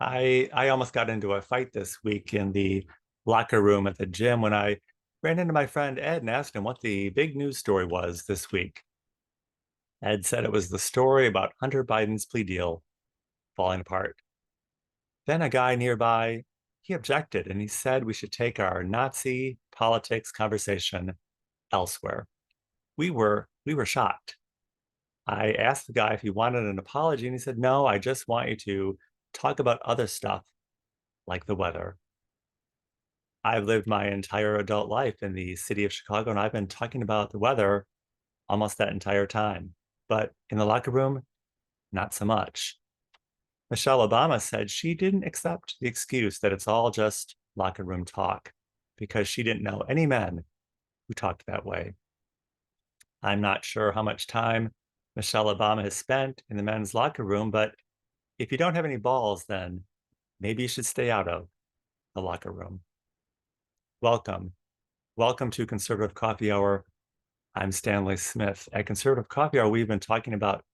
I almost got into a fight this week in the locker room at the gym when I ran into my friend Ed and asked him what the big news story was this week. Ed said it was the story about Hunter Biden's plea deal falling apart. Then a guy nearby, he objected and he said we should take our Nazi politics conversation elsewhere. We were shocked. I asked the guy if he wanted an apology, and he said, "No, I just want you to talk about other stuff like the weather." I've lived my entire adult life in the city of Chicago, and I've been talking about the weather almost that entire time. But in the locker room, not so much. Michelle Obama said she didn't accept the excuse that it's all just locker room talk because she didn't know any men who talked that way. I'm not sure how much time Michelle Obama has spent in the men's locker room, but if you don't have any balls, then maybe you should stay out of the locker room. Welcome. Welcome to Conservative Coffee Hour. I'm Stanley Smith. At Conservative Coffee Hour, we've been talking about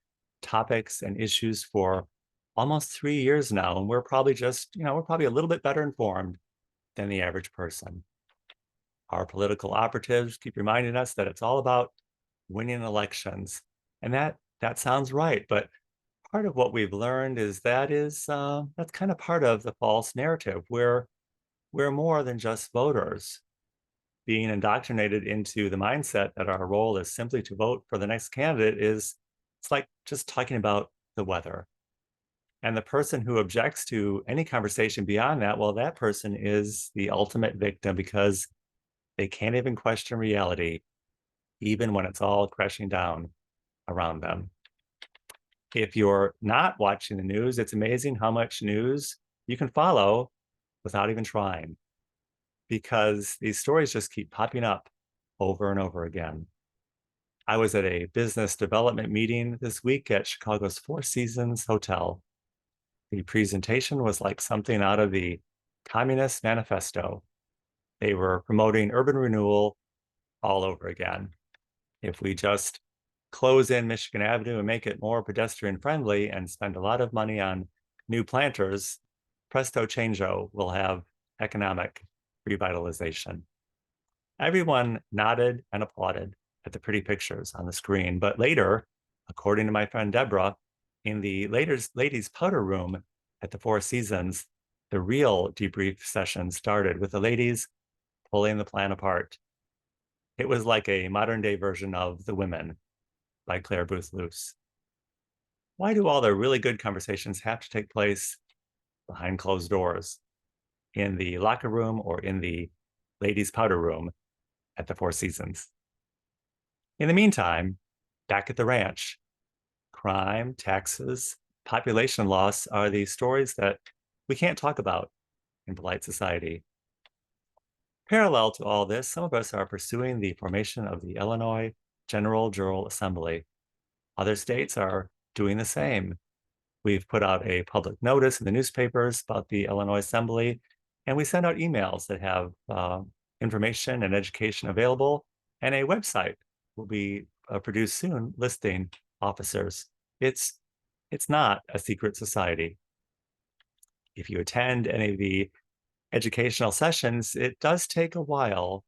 topics and issues for almost 3 years now, and we're probably we're probably a little bit better informed than the average person. Our political operatives keep reminding us that it's all about winning elections, and that sounds right. But part of what we've learned is that's kind of part of the false narrative. We're more than just voters being indoctrinated into the mindset that our role is simply to vote for the next candidate is it's like just talking about the weather. And the person who objects to any conversation beyond that, well, that person is the ultimate victim because they can't even question reality, even when it's all crashing down around them. If you're not watching the news, it's amazing how much news you can follow without even trying because these stories just keep popping up over and over again. I was at a business development meeting this week at Chicago's Four Seasons Hotel. The presentation was like something out of the Communist Manifesto. They were promoting urban renewal all over again. If we just close in Michigan Avenue and make it more pedestrian friendly and spend a lot of money on new planters, presto changeo, we'll have economic revitalization. Everyone nodded and applauded at the pretty pictures on the screen. But later, according to my friend Deborah, in the ladies' powder room at the Four Seasons, the real debrief session started with the ladies pulling the plan apart. It was like a modern day version of The Women by Claire Booth Luce. Why do all the really good conversations have to take place behind closed doors in the locker room or in the ladies' powder room at the Four Seasons? In the meantime, back at the ranch, crime, taxes, population loss are the stories that we can't talk about in polite society. Parallel to all this, some of us are pursuing the formation of the Illinois General Jural Assembly. Other states are doing the same. We've put out a public notice in the newspapers about the Illinois Assembly, and we send out emails that have information and education available, and a website will be produced soon listing officers. It's not a secret society. If you attend any of the educational sessions, it does take a while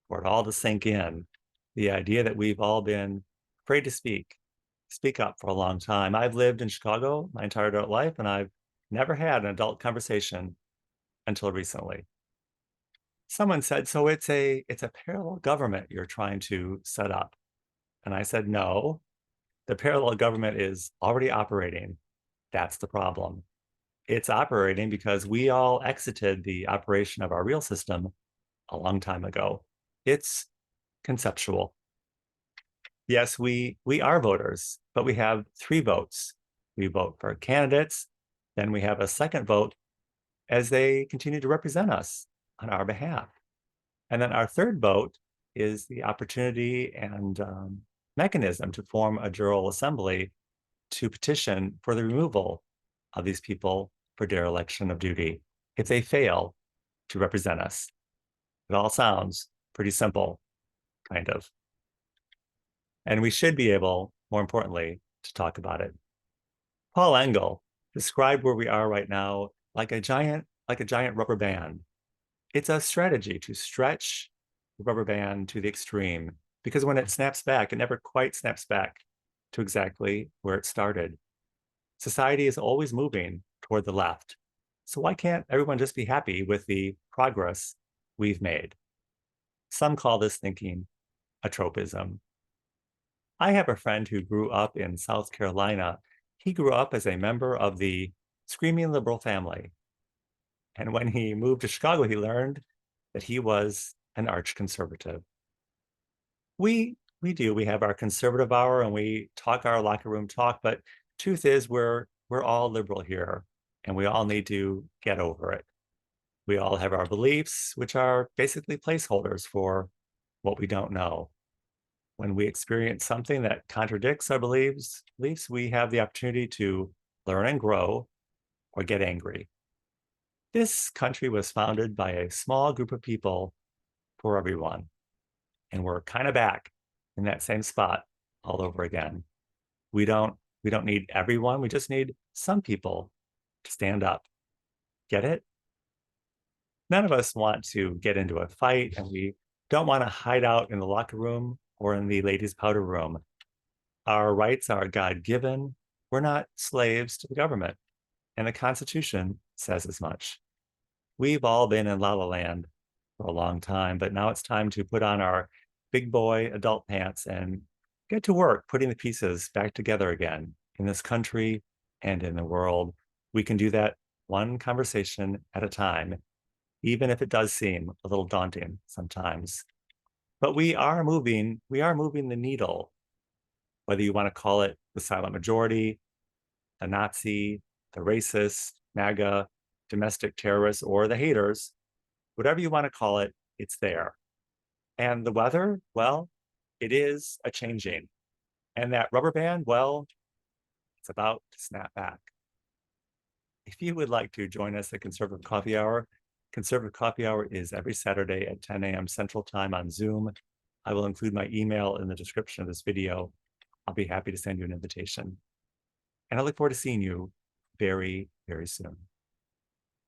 for it all to sink in. The idea that we've all been afraid to speak up for a long time. I've lived in Chicago my entire adult life, and I've never had an adult conversation until recently. Someone said, "So it's a parallel government you're trying to set up." And I said, "No, the parallel government is already operating. That's the problem. It's operating because we all exited the operation of our real system a long time ago. It's conceptual. Yes, we are voters, but we have three votes. We vote for candidates, then we have a second vote as they continue to represent us on our behalf. And then our third vote is the opportunity and mechanism to form a jural assembly to petition for the removal of these people for dereliction of duty if they fail to represent us. It all sounds pretty simple, kind of. And we should be able, more importantly, to talk about it. Paul Engel described where we are right now like a giant rubber band. It's a strategy to stretch the rubber band to the extreme because when it snaps back, it never quite snaps back to exactly where it started. Society is always moving toward the left. So why can't everyone just be happy with the progress we've made? Some call this thinking a tropism. I have a friend who grew up in South Carolina. He grew up as a member of the screaming liberal family. And when he moved to Chicago, he learned that he was an arch conservative. We do. We have our conservative hour and we talk our locker room talk, but truth is we're all liberal here and we all need to get over it. We all have our beliefs, which are basically placeholders for what we don't know. When we experience something that contradicts our beliefs, we have the opportunity to learn and grow or get angry. This country was founded by a small group of people for everyone. And we're kind of back in that same spot all over again. We don't we don't need everyone, we just need some people to stand up. Get it? None of us want to get into a fight and we don't want to hide out in the locker room or in the ladies' powder room. Our rights are God-given. We're not slaves to the government. And the Constitution says as much. We've all been in La La Land for a long time, but now it's time to put on our big boy adult pants and get to work putting the pieces back together again in this country and in the world. We can do that one conversation at a time, even if it does seem a little daunting sometimes. But we are moving the needle, whether you want to call it the silent majority, the Nazi, the racist, MAGA, domestic terrorists, or the haters, whatever you want to call it, it's there. And the weather, well, it is a changing. And that rubber band, well, it's about to snap back. If you would like to join us at Conservative Coffee Hour is every Saturday at 10 a.m. Central Time on Zoom. I will include my email in the description of this video. I'll be happy to send you an invitation. And I look forward to seeing you very, very soon.